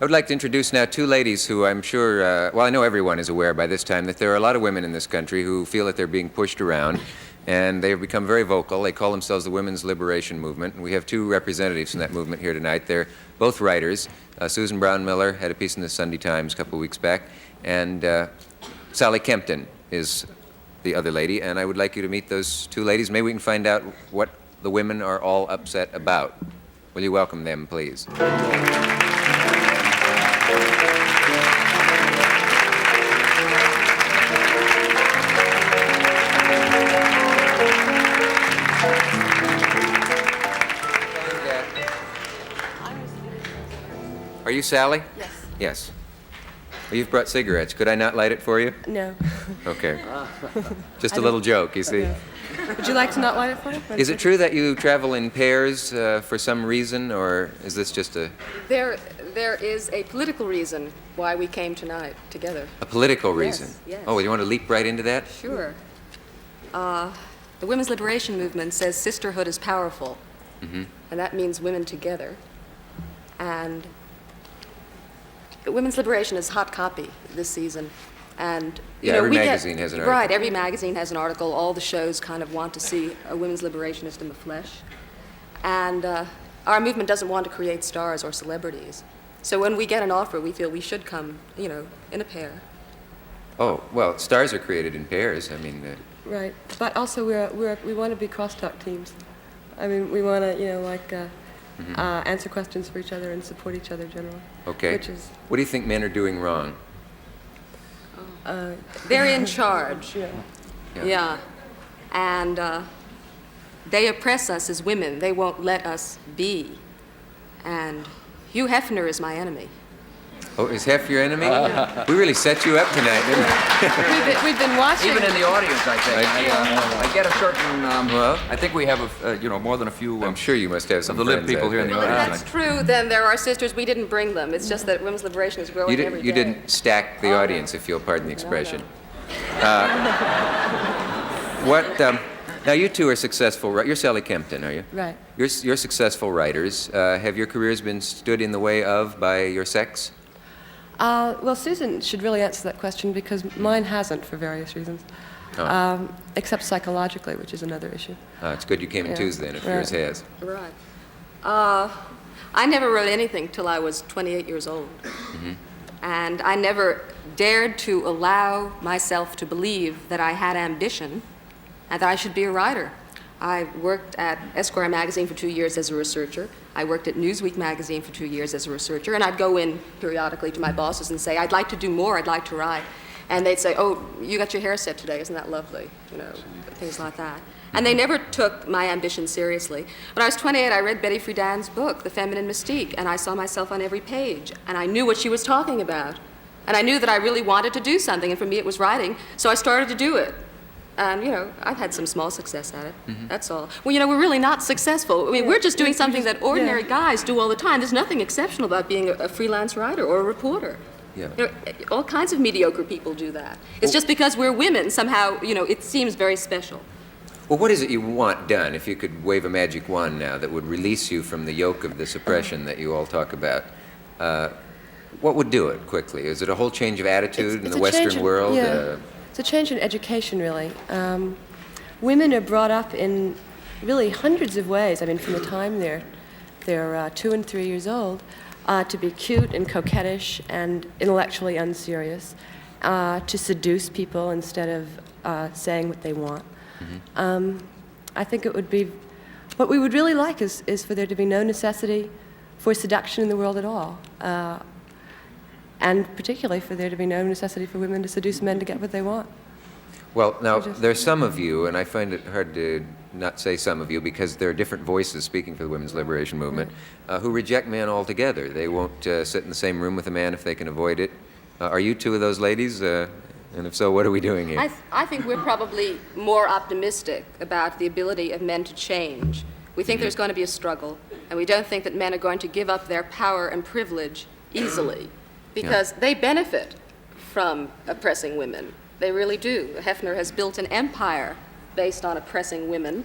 I would like to introduce now two ladies who I'm sure, well, I know everyone is aware by this time that there are a lot of women in this country who feel that they're being pushed around, and they have become very vocal. They call themselves the Women's Liberation Movement, and we have two representatives from that movement here tonight. They're both writers. Susan Brownmiller had a piece in the Sunday Times a couple of weeks back, and Sally Kempton is the other lady, and I would like you to meet those two ladies. Maybe we can find out what the women are all upset about. Will you welcome them, please? Are you Sally? Yes. Yes. Well, you've brought cigarettes. Could I not light it for you? No. Okay. Just a little joke, you see. Okay. Would you like to not light it for me? Is it true that you travel in pairs for some reason, or is this just a... There is a political reason why we came tonight together. A political reason? Yes. Oh, you want to leap right into that? Sure. The Women's Liberation Movement says sisterhood is powerful. Mm-hmm. And that means women together. And Women's Liberation is hot copy this season. And yeah, every magazine has an article. Right, every magazine has an article. All the shows kind of want to see a women's liberationist in the flesh. And our movement doesn't want to create stars or celebrities. So when we get an offer, we feel we should come, in a pair. Oh, well, stars are created in pairs. I mean... Right, but also we want to be crosstalk teams. I mean, we want to, answer questions for each other and support each other generally. Okay. What do you think men are doing wrong? They're in charge. Yeah. And they oppress us as women. They won't let us be. And Hugh Hefner is my enemy. Oh, is Hef your enemy? We really set you up tonight, didn't we? we've been watching. Even in the audience, I think. I get a certain. Well, I think we have more than a few. I'm sure you must have some of the lib friends people out here in the there. Well, if audience. that's true, then there are sisters. We didn't bring them. It's just that women's liberation is growing every day. You didn't stack the audience, if you'll pardon the expression. Now, you two are successful. You're Sally Kempton, are you? Right. You're successful writers. Have your careers been stood in the way of by your sex? Well, Susan should really answer that question because mine hasn't for various reasons, except psychologically, which is another issue. It's good you came in twos then, if yours has. Right. I never wrote anything till I was 28 years old. Mm-hmm. And I never dared to allow myself to believe that I had ambition and that I should be a writer. I worked at Esquire magazine for 2 years as a researcher. I worked at Newsweek magazine for 2 years as a researcher, and I'd go in periodically to my bosses and say, I'd like to do more, I'd like to write. And they'd say, oh, you got your hair set today, isn't that lovely? Things like that. And they never took my ambition seriously. When I was 28, I read Betty Friedan's book, The Feminine Mystique, and I saw myself on every page, and I knew what she was talking about. And I knew that I really wanted to do something, and for me it was writing, so I started to do it. And, I've had some small success at it. Mm-hmm. That's all. Well, we're really not successful. I mean, we're just doing something that ordinary guys do all the time. There's nothing exceptional about being a freelance writer or a reporter. Yeah. All kinds of mediocre people do that. It's just because we're women, somehow, it seems very special. Well, what is it you want done, if you could wave a magic wand now, that would release you from the yoke of this oppression that you all talk about? What would do it quickly? Is it a whole change of attitude in the Western world? Yeah. It's a change in education, really. Women are brought up in really hundreds of ways. I mean, from the time they're 2 and 3 years old, to be cute and coquettish and intellectually unserious, to seduce people instead of saying what they want. Mm-hmm. I think it would be, what we would really like is for there to be no necessity for seduction in the world at all. And particularly for there to be no necessity for women to seduce men to get what they want. Well, now, there's some of you, and I find it hard to not say some of you, because there are different voices speaking for the Women's Liberation Movement, who reject men altogether. They won't sit in the same room with a man if they can avoid it. Are you two of those ladies? And if so, what are we doing here? I think we're probably more optimistic about the ability of men to change. We think there's going to be a struggle, and we don't think that men are going to give up their power and privilege easily. Because they benefit from oppressing women. They really do. Hefner has built an empire based on oppressing women.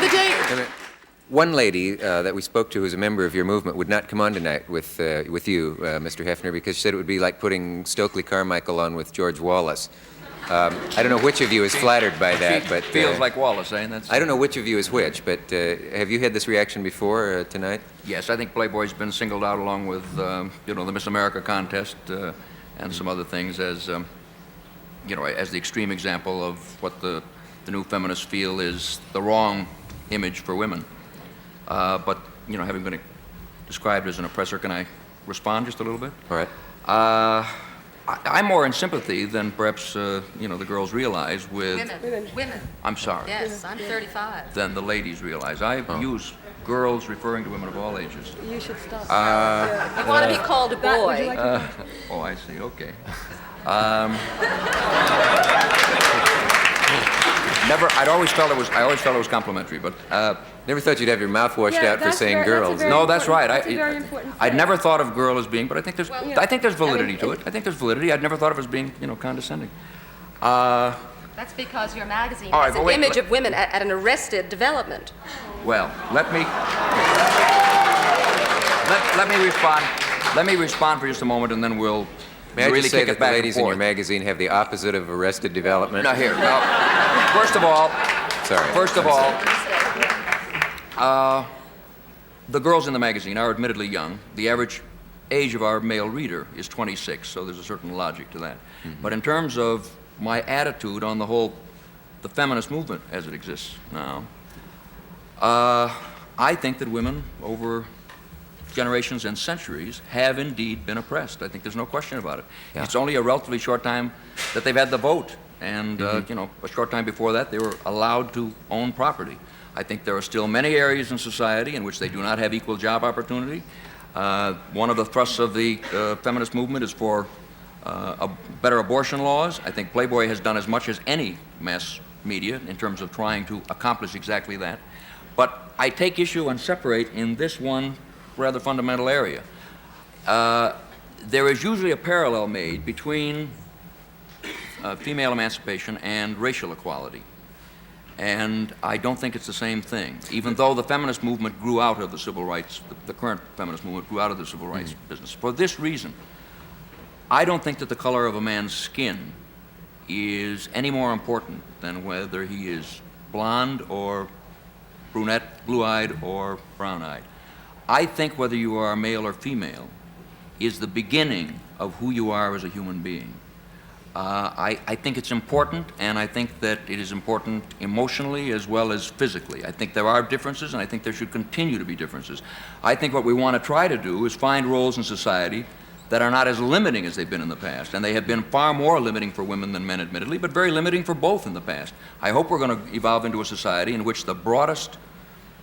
The day... one lady that we spoke to, who's a member of your movement, would not come on tonight with you, Mr. Hefner, because she said it would be like putting Stokely Carmichael on with George Wallace. I don't know which of you is flattered by that, but Feels like Wallace, eh? That's, I don't know which of you is which, but have you had this reaction before tonight? yes, I think Playboy's been singled out along with, the Miss America contest and some other things as, as the extreme example of what the new feminists feel is the wrong image for women. But, having been described as an oppressor, can I respond just a little bit? All right. I'm more in sympathy than perhaps, the girls realize with... Women. I'm sorry. Yes, I'm 35. Than the ladies realize. I use girls referring to women of all ages. You should stop. You want to be called a boy. Oh, I see. Okay. I always felt it was complimentary, but Never thought you'd have your mouth washed out for saying girls. no, that's right. That's a very important I'd phrase. never thought of girl as being, but I think there's validity to it. I think there's validity. I'd never thought of it as being, condescending. That's because your magazine All right, has but an wait, image of women at an arrested development. Well, let me respond. Let me respond for just a moment, and then we'll May I really just say kick that it the back ladies and in your forth. magazine have the opposite of arrested development? Now here. Now, first of all, the girls in the magazine are admittedly young. The average age of our male reader is 26, so there's a certain logic to that. Mm-hmm. But in terms of my attitude on the feminist movement as it exists now, I think that women over generations and centuries have indeed been oppressed. I think there's no question about it. Yeah. It's only a relatively short time that they've had the vote, and a short time before that they were allowed to own property. I think there are still many areas in society in which they do not have equal job opportunity. One of the thrusts of the feminist movement is for better abortion laws. I think Playboy has done as much as any mass media in terms of trying to accomplish exactly that. But I take issue and separate in this one rather fundamental area. There is usually a parallel made between female emancipation and racial equality. And I don't think it's the same thing, even though the feminist movement grew out of the civil rights, the current feminist movement grew out of the civil rights business. For this reason, I don't think that the color of a man's skin is any more important than whether he is blonde or brunette, blue-eyed or brown-eyed. I think whether you are male or female is the beginning of who you are as a human being. I think it's important, and I think that it is important emotionally as well as physically. I think there are differences, and I think there should continue to be differences. I think what we want to try to do is find roles in society that are not as limiting as they've been in the past, and they have been far more limiting for women than men, admittedly, but very limiting for both in the past. I hope we're going to evolve into a society in which the broadest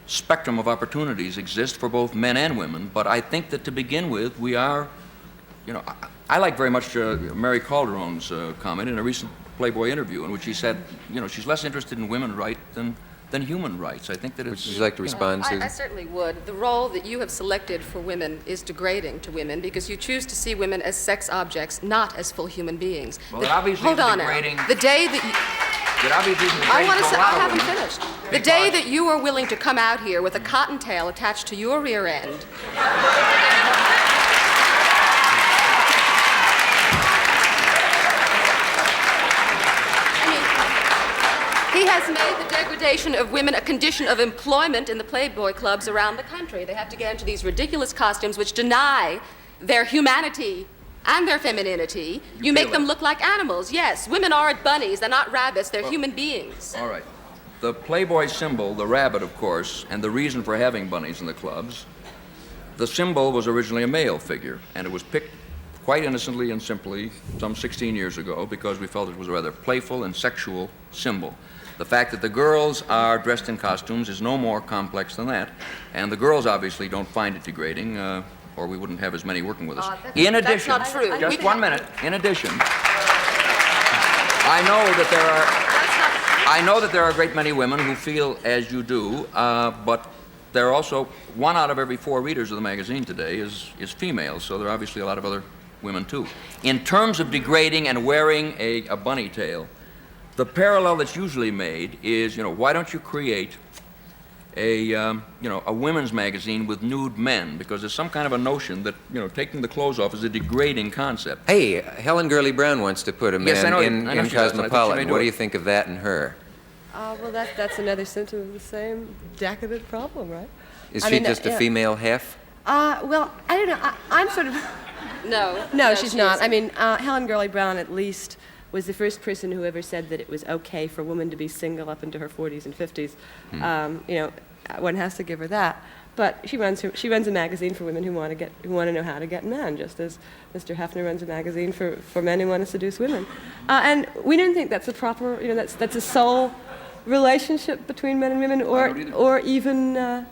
spectrum of opportunities exist for both men and women, but I think that to begin with, we are, I like very much Mary Calderon's comment in a recent Playboy interview in which she said, she's less interested in women's rights than human rights. I think that it's... Would you like to respond, Susan? I certainly would. The role that you have selected for women is degrading to women because you choose to see women as sex objects, not as full human beings. Well, it obviously Hold is on degrading... now. The day that you... It obviously is I degrading want to to a say, lot I of haven't women. finished. The day that you are willing to come out here with a cottontail attached to your rear end, he has made the degradation of women a condition of employment in the Playboy clubs around the country. They have to get into these ridiculous costumes which deny their humanity and their femininity. You make them look like animals. Yes, women aren't bunnies. They're not rabbits. They're human beings. All right. The Playboy symbol, the rabbit, of course, and the reason for having bunnies in the clubs, the symbol was originally a male figure, and it was picked quite innocently and simply some 16 years ago because we felt it was a rather playful and sexual symbol. The fact that the girls are dressed in costumes is no more complex than that, and the girls obviously don't find it degrading, or we wouldn't have as many working with us. In addition, that's not true. just 1 minute. In addition, I know that there are a great many women who feel as you do, but there are also 1 out of every 4 readers of the magazine today is female, so there are obviously a lot of other women too. In terms of degrading and wearing a bunny tail, the parallel that's usually made is, why don't you create a women's magazine with nude men, because there's some kind of a notion that, taking the clothes off is a degrading concept. Hey, Helen Gurley Brown wants to put a Yes, I man know- in I know she does, and I think she may Cosmopolitan. do What do it. you think of that and her? Well, that's another symptom of the same decadent problem, right? Is I she mean, just a yeah. female half? Well, I don't know. I'm sort of... No, she's she not. isn't. I mean, Helen Gurley Brown, at least, was the first person who ever said that it was okay for a woman to be single up into her 40s and 50s. One has to give her that. But she runs a magazine for women who want to know how to get men, just as Mr. Hefner runs a magazine for men who want to seduce women. And we don't think that's a proper, that's a sole relationship between men and women, or even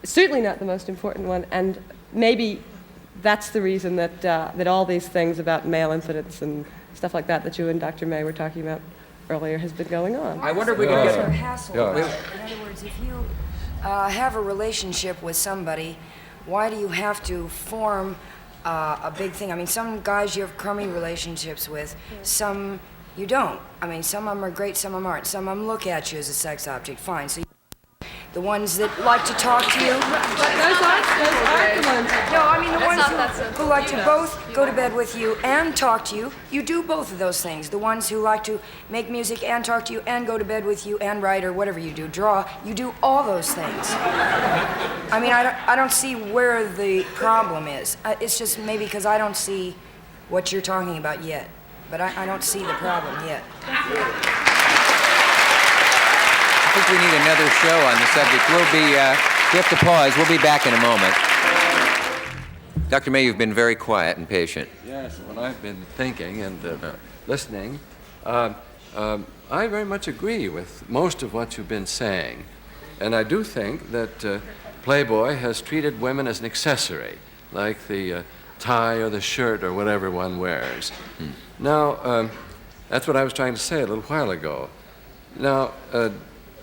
certainly not the most important one. And maybe that's the reason that all these things about male impotence and stuff like that you and Dr. May were talking about earlier has been going on. I wonder if we could It's get a hassle. In other words, if you have a relationship with somebody, why do you have to form a big thing? I mean, some guys you have crummy relationships with, some you don't. I mean, some of them are great, some of them aren't. Some of them look at you as a sex object, fine. So the ones that like to talk to you. But those aren't the ones. No, I mean the That's ones not that simple who like to either. both go to bed with you and talk to you. You do both of those things. The ones who like to make music and talk to you and go to bed with you and write or whatever you do, draw. You do all those things. I mean, I don't see where the problem is. It's just maybe because I don't see what you're talking about yet. But I don't see the problem yet. I think we need another show on the subject. We have to pause. We'll be back in a moment. Dr. May, you've been very quiet and patient. Yes, well, I've been thinking and listening. I very much agree with most of what you've been saying. And I do think that Playboy has treated women as an accessory, like the tie or the shirt or whatever one wears. Now, that's what I was trying to say a little while ago. Now,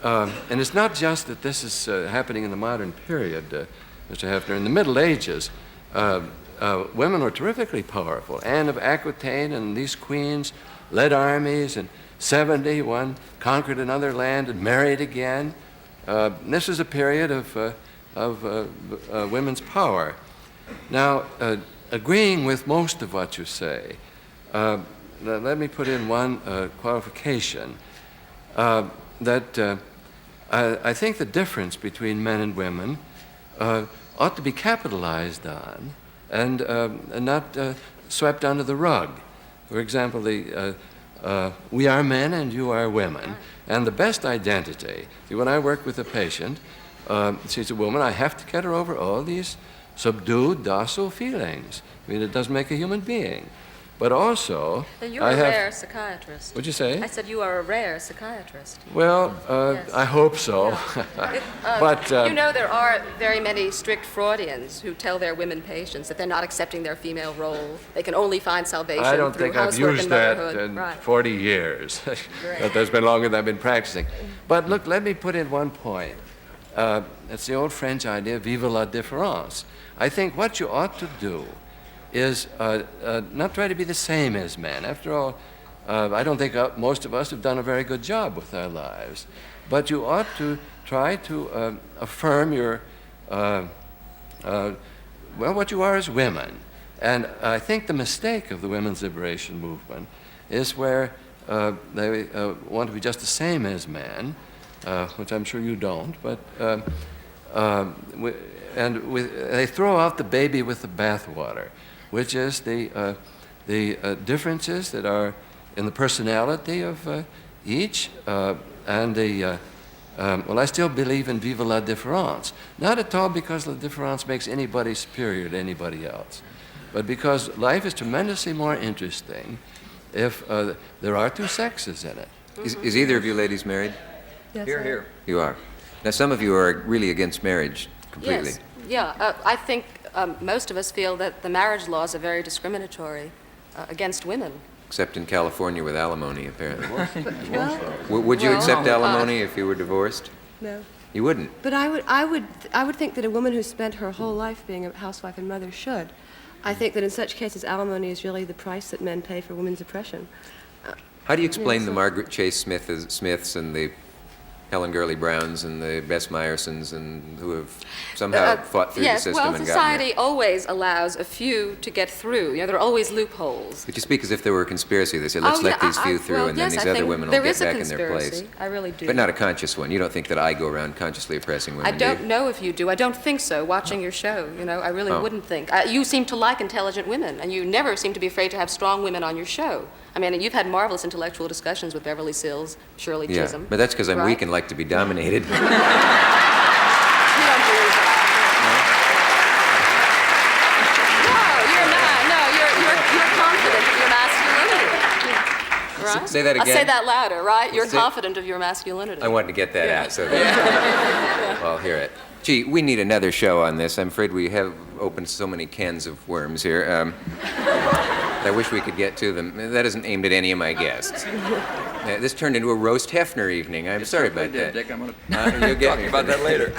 and it's not just that this is happening in the modern period, Mr. Hefner. In the Middle Ages, women were terrifically powerful. Anne of Aquitaine and these queens led armies, and 70, one conquered another land and married again. This is a period of women's power. Now, agreeing with most of what you say, let me put in one qualification, that I think the difference between men and women ought to be capitalized on and not swept under the rug. For example, we are men and you are women, and the best identity. See, when I work with a patient, she's a woman, I have to get her over all these subdued, docile feelings. I mean, it doesn't make a human being. But also, You're I a have... rare psychiatrist. What'd you say? I said you are a rare psychiatrist. Well, Yes. I hope so. But There are very many strict Freudians who tell their women patients that they're not accepting their female role. They can only find salvation I don't through think I've housework used and that motherhood. in Right. 40 years. That's been longer than I've been practicing. But look, let me put in one point. It's the old French idea, vive la différence. I think what you ought to do is not try to be the same as men. After all, I don't think most of us have done a very good job with our lives. But you ought to try to affirm your, what you are as women. And I think the mistake of the women's liberation movement is where they want to be just the same as men, which I'm sure you don't, but they throw out the baby with the bathwater, which is the differences that are in the personality of each, and I still believe in vive la différence. Not at all because la différence makes anybody superior to anybody else, but because life is tremendously more interesting if there are two sexes in it. Is either of you ladies married? Yes, Here, I- here. You are. Now, some of you are really against marriage completely. Yes. Yeah, I think most of us feel that the marriage laws are very discriminatory against women. Except in California with alimony, apparently. Would you Well, accept alimony if you were divorced? No. You wouldn't. But I would think that a woman who spent her whole life being a housewife and mother should. I think that in such cases, alimony is really the price that men pay for women's oppression. How do you explain Yes, the so- Margaret Chase Smiths and the Helen Gurley Browns and the Bess Meyersons, and who have somehow fought through the Yes, system well, and gotten society there. always allows a few to get through. There are always loopholes. Could you speak as if there were a conspiracy? They say, let's Oh, let yeah, these few through, well, and then yes, these I other think women will there get is a back in their place. conspiracy. I really do. But not a conscious one. You don't think that I go around consciously oppressing women, I don't know if you do. I don't think so, watching your show. I really Oh. wouldn't think. You seem to like intelligent women, and you never seem to be afraid to have strong women on your show. I mean, you've had marvelous intellectual discussions with Beverly Sills, Shirley Yeah, Chisholm. but that's because I'm right? weak and like to be dominated. You don't believe that. No, you're not. No, you're confident of your masculinity. Right? Say that I'll again. say that louder, right? You're Say- confident of your masculinity. I wanted to get that out, so that I'll hear it. Gee, we need another show on this. I'm afraid we have opened so many cans of worms here. I wish we could get to them. That isn't aimed at any of my guests. This turned into a roast Hefner evening. I'm sorry about that. Dick, I'm going You'll get to talk about that later.